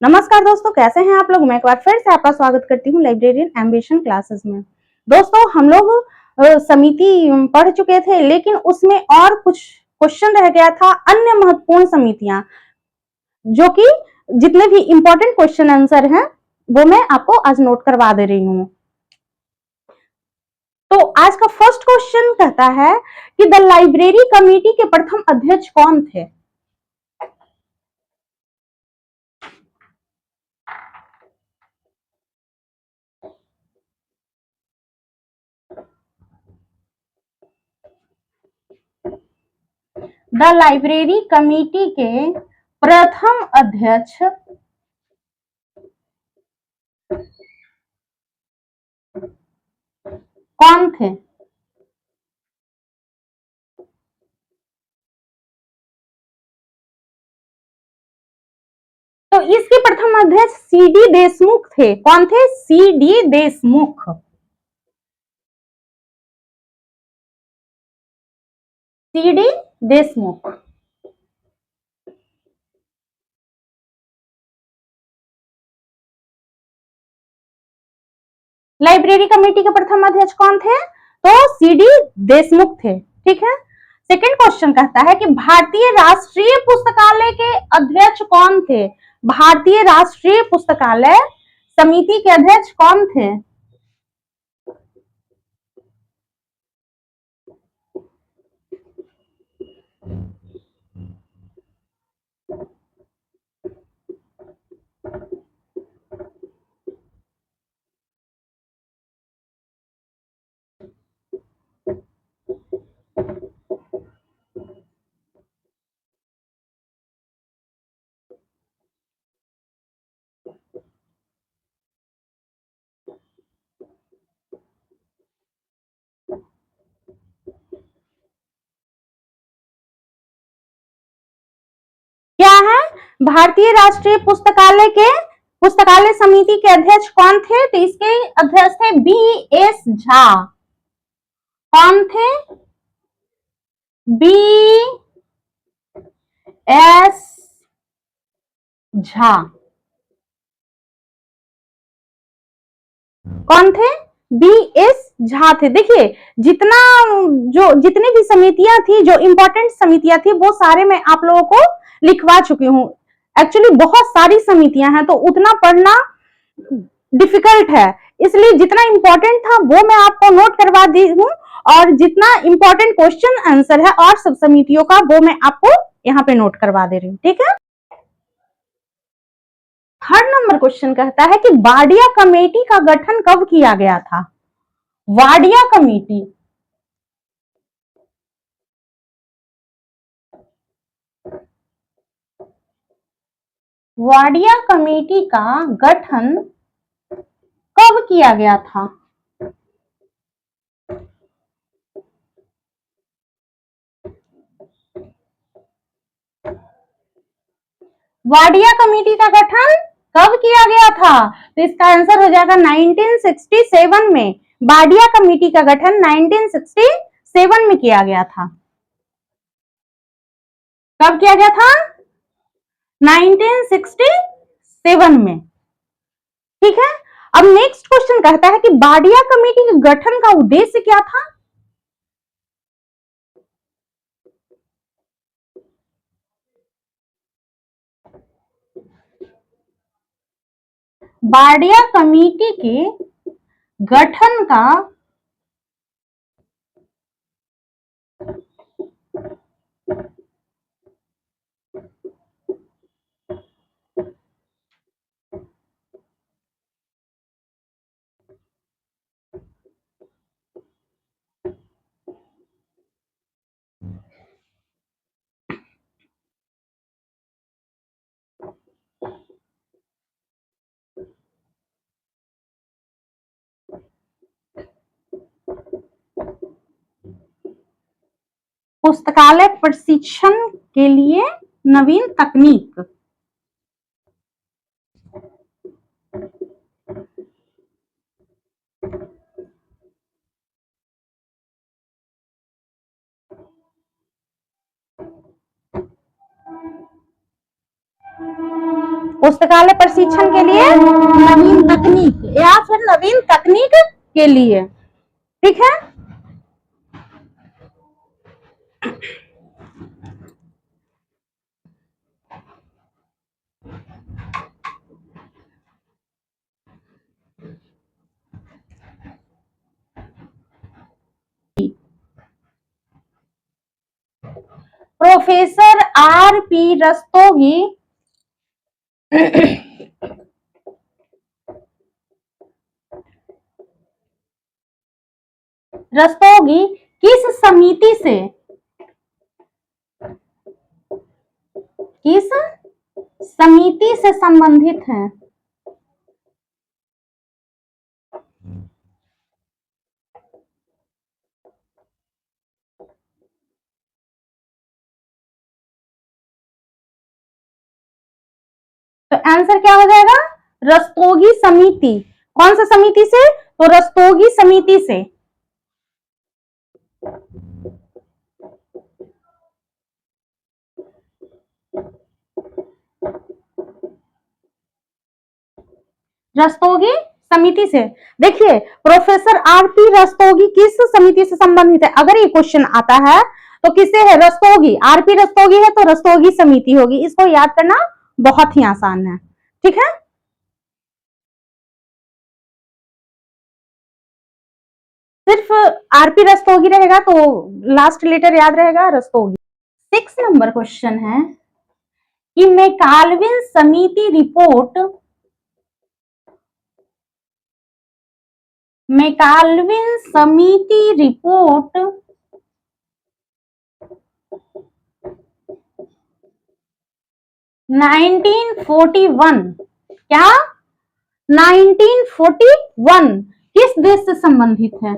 नमस्कार दोस्तों, कैसे हैं आप लोग। मैं एक बार फिर से आपका स्वागत करती हूँ लाइब्रेरियन एम्बिशन क्लासेस में। दोस्तों, हम लोग समिति पढ़ चुके थे, लेकिन उसमें और कुछ क्वेश्चन रह गया था, अन्य महत्वपूर्ण समितियां, जो कि जितने भी इंपॉर्टेंट क्वेश्चन आंसर हैं वो मैं आपको आज नोट करवा दे रही हूँ। तो आज का फर्स्ट क्वेश्चन कहता है कि द लाइब्रेरी कमेटी के प्रथम अध्यक्ष कौन थे। द लाइब्रेरी कमेटी के प्रथम अध्यक्ष कौन थे। तो इसके प्रथम अध्यक्ष सीडी देशमुख थे। कौन थे? CD Deshmukh. CD Deshmukh. Library committee के प्रथम अध्यक्ष कौन थे? तो सीडी देशमुख थे। ठीक है। सेकंड क्वेश्चन कहता है कि भारतीय राष्ट्रीय पुस्तकालय के अध्यक्ष कौन थे। भारतीय राष्ट्रीय पुस्तकालय समिति के अध्यक्ष कौन थे? क्या है? भारतीय राष्ट्रीय पुस्तकालय समिति के अध्यक्ष कौन थे? तो इसके अध्यक्ष थे बी.एस. झा। कौन थे? बी.एस. झा। कौन थे? बी.एस. झा थे। देखिए, जितनी भी समितियां थी, जो इंपॉर्टेंट समितियां थी, वो सारे मैं आप लोगों को लिखवा चुकी हूँ। एक्चुअली बहुत सारी समितियां हैं, तो उतना पढ़ना डिफिकल्ट है, इसलिए जितना इंपॉर्टेंट था वो मैं आपको नोट करवा दी हूँ, और जितना इंपॉर्टेंट क्वेश्चन आंसर है और सब समितियों का, वो मैं आपको यहाँ पे नोट करवा दे रही हूँ। ठीक है। थर्ड नंबर क्वेश्चन कहता है कि वाडिया कमेटी का गठन कब किया गया था। वाडिया कमेटी। वाडिया कमेटी का गठन कब किया गया था। वाडिया कमेटी का गठन कब किया गया था? तो इसका आंसर हो जाएगा 1967 में। वाडिया कमेटी का गठन 1967 में किया गया था। कब किया गया था? 1967 में। ठीक है। अब नेक्स्ट क्वेश्चन कहता है कि वाडिया कमेटी के गठन का उद्देश्य क्या था। वाडिया कमेटी के गठन का पुस्तकालय प्रशिक्षण के लिए नवीन तकनीक। पुस्तकालय प्रशिक्षण के लिए, नवीन तकनीक या फिर नवीन तकनीक के लिए। ठीक है, प्रोफेसर R.P. रस्तोगी रस्तोगी किस समिति से संबंधित हैं? तो आंसर क्या हो जाएगा? रस्तोगी समिति। कौन सा समिति से? तो रस्तोगी समिति से। रस्तोगी समिति से। देखिए, प्रोफेसर R.P. रस्तोगी किस समिति से संबंधित है? अगर ये क्वेश्चन आता है तो किससे है? रस्तोगी। R.P. रस्तोगी है तो रस्तोगी समिति होगी। इसको याद करना बहुत ही आसान है। ठीक है, सिर्फ R.P. रस्तोगी रहेगा तो लास्ट लेटर याद रहेगा, रस्तोगी। 6 नंबर क्वेश्चन है कि मैकालविन समिति रिपोर्ट 1941 क्या 1941 किस देश से संबंधित है?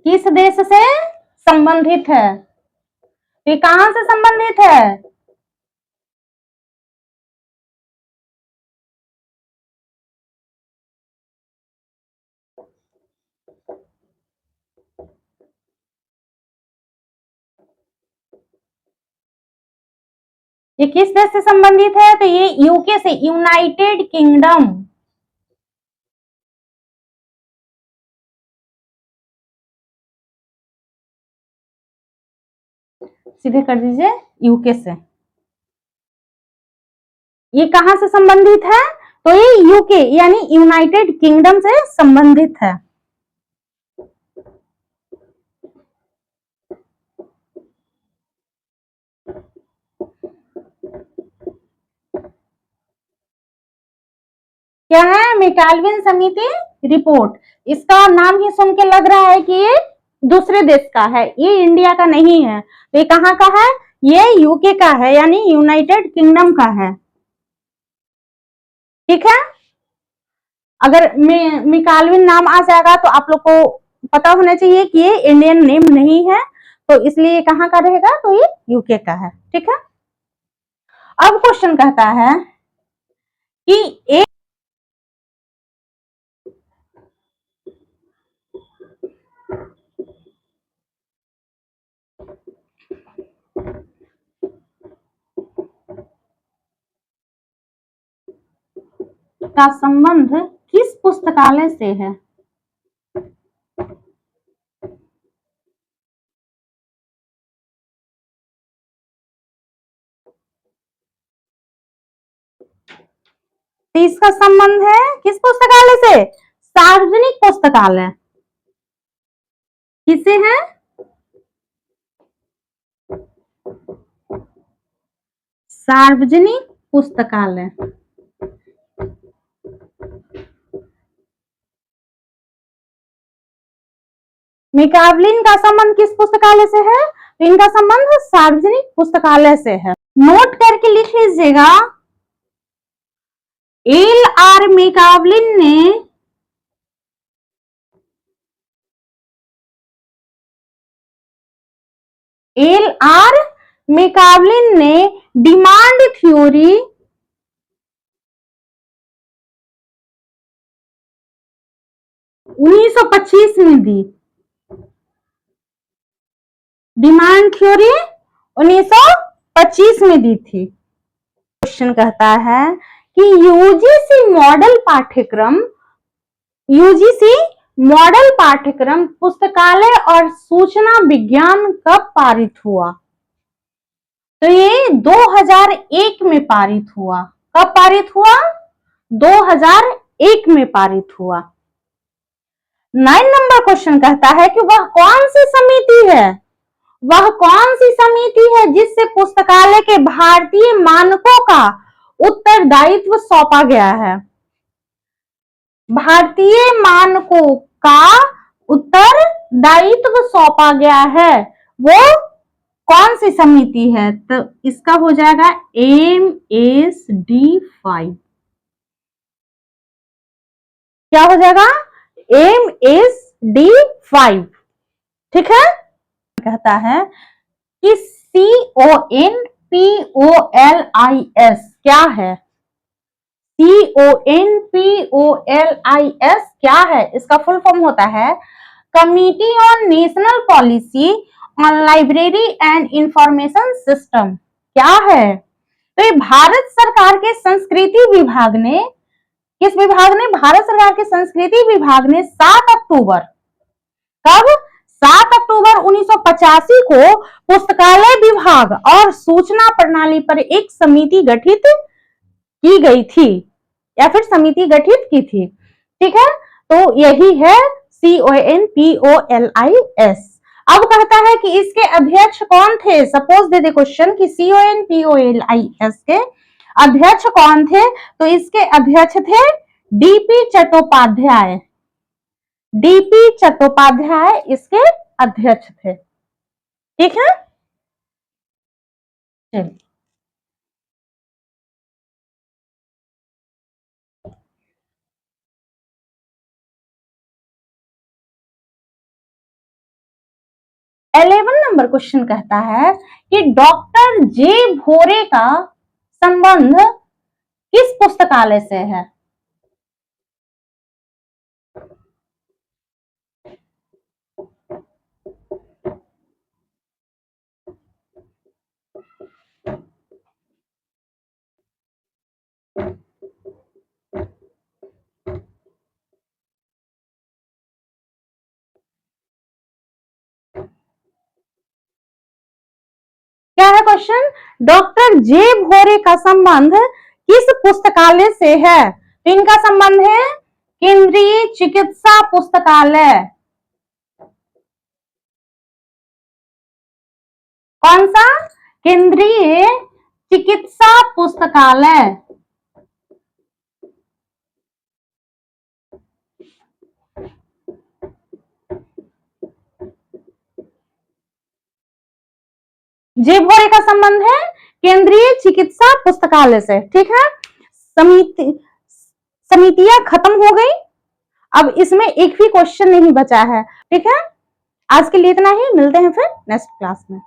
किस देश से संबंधित है? ये कहां से संबंधित है? ये किस देश से संबंधित है? तो ये यूके से, यूनाइटेड किंगडम। सीधे कर दीजिए, यूके से। ये कहां से संबंधित है? तो ये यूके यानी यूनाइटेड किंगडम से संबंधित है। क्या है? मैकालविन समिति रिपोर्ट। इसका नाम ही सुन के लग रहा है कि ये दूसरे देश का है, ये इंडिया का नहीं है। तो ये कहाँ का है? ये यूके का है, यानी यूनाइटेड किंगडम का है। ठीक है, अगर मैकालविन नाम आ जाएगा तो आप लोग को पता होना चाहिए कि ये इंडियन नेम नहीं है, तो इसलिए कहाँ का रहेगा? तो ये यूके का है। ठीक है, अब क्वेश्चन कहता है कि एक का संबंध किस पुस्तकालय से है? तो इसका संबंध है किस पुस्तकालय से? सार्वजनिक पुस्तकालय। किससे है? सार्वजनिक पुस्तकालय। मैकावलिन का संबंध किस पुस्तकालय से है? तो इनका संबंध सार्वजनिक पुस्तकालय से है। नोट करके लिख लीजिएगा, L.R. मैकावलिन ने L.R. मैकावलिन ने डिमांड थ्योरी उन्नीस सौ 25 में दी। डिमांड थ्योरी 1925 2025 में दी थी। क्वेश्चन कहता है कि यूजीसी मॉडल पाठ्यक्रम पुस्तकालय और सूचना विज्ञान कब पारित हुआ? तो ये 2001 में पारित हुआ। कब पारित हुआ? 2001 में पारित हुआ। 9 नंबर क्वेश्चन कहता है कि वह कौन सी समिति है, वह कौन सी समिति है जिससे पुस्तकालय के भारतीय मानकों का उत्तरदायित्व सौंपा गया है? भारतीय मानकों का उत्तरदायित्व सौंपा गया है, वो कौन सी समिति है? तो इसका हो जाएगा MSD5। क्या हो जाएगा? MSD5। ठीक है। कहता है कि CONPOLIS क्या है? CONPOLIS क्या है? इसका फुल फॉर्म होता है committee on national policy on library and information system. क्या है? तो ये भारत सरकार के संस्कृति विभाग ने, किस विभाग ने? भारत सरकार के संस्कृति विभाग ने 7 अक्टूबर, कब? 7 अक्टूबर 1985 को पुस्तकालय विभाग और सूचना प्रणाली पर एक समिति गठित की गई थी, या फिर समिति गठित की थी। ठीक है, तो यही है CONPOLIS। अब कहता है कि इसके अध्यक्ष कौन थे? सपोज दे क्वेश्चन कि CONPOLIS के अध्यक्ष कौन थे? तो इसके अध्यक्ष थे DP चट्टोपाध्याय। DP चट्टोपाध्याय इसके अध्यक्ष थे। ठीक है, चलिए 11 नंबर क्वेश्चन कहता है कि डॉक्टर जे भोरे का संबंध किस पुस्तकालय से है? क्या है क्वेश्चन? डॉक्टर जे भोरे का संबंध किस पुस्तकालय से है? तो इनका संबंध है केंद्रीय चिकित्सा पुस्तकालय। कौन सा? केंद्रीय चिकित्सा पुस्तकालय। जे भोरे का संबंध है केंद्रीय चिकित्सा पुस्तकालय से। ठीक है, समितियां खत्म हो गई। अब इसमें एक भी क्वेश्चन नहीं बचा है। ठीक है, आज के लिए इतना ही, मिलते हैं फिर नेक्स्ट क्लास में।